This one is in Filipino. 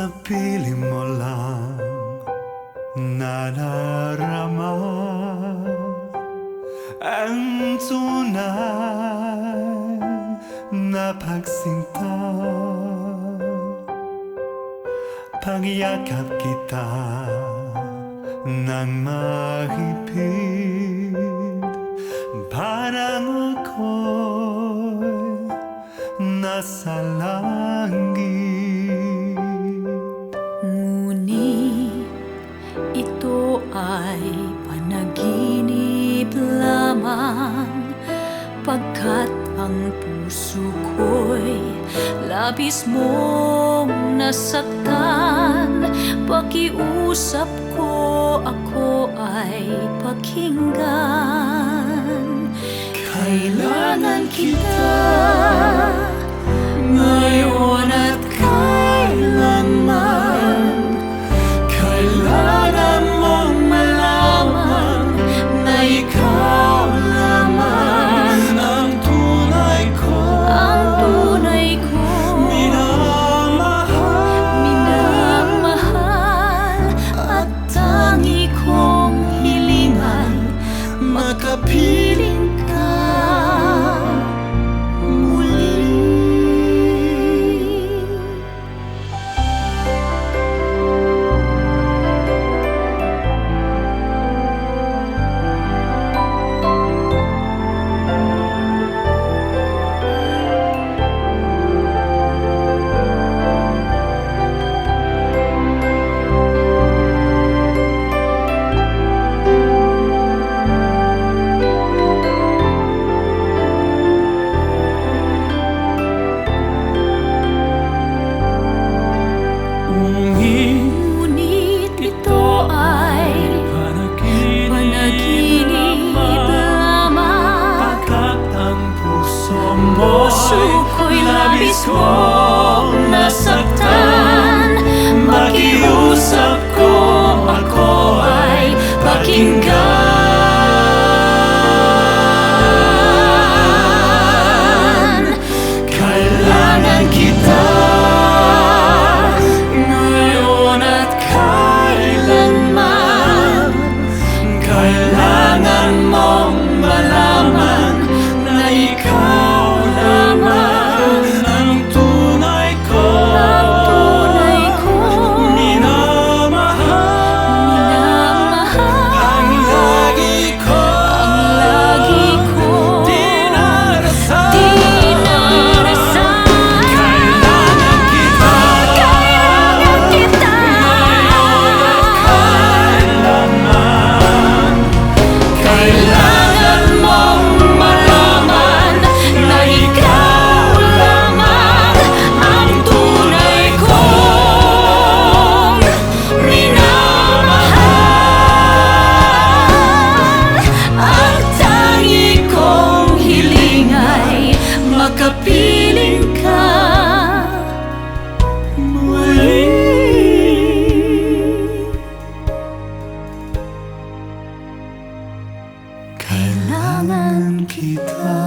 sa piling mo lang nadarama ang tunay na pagsinta. Pagyakap kita ng mahigpit, parang ako'y nasa langit. Ngunit ito ay panaginip lamang, pagkat ang puso ko'y labis mong nasaktan. Pakiusap ko, ako ay pakinggan. Kailangan kita ngayon at kailanman. Kailangan mong malaman na ikaw lamang Ang tunay ko minamahal, at tangi kong hilingan makapiling ka muli. Ngunit ito ay panaginip lamang, pagkat ang puso ko'y labis mong nasaktan. Makiusap ko, ako ay pakinggan. Kailangan kita ngayon at kailanman. Kailangan mong malaman na ikaw lamang ang tunay ko minamahal. ang lagi ko dinarasal. Kailangan kita kailanman. Kailangan mong malaman na ikaw lamang ang tunay kong minamahal. Ang tangi kong hiling ay makapiling ka muli. Kailangan kita.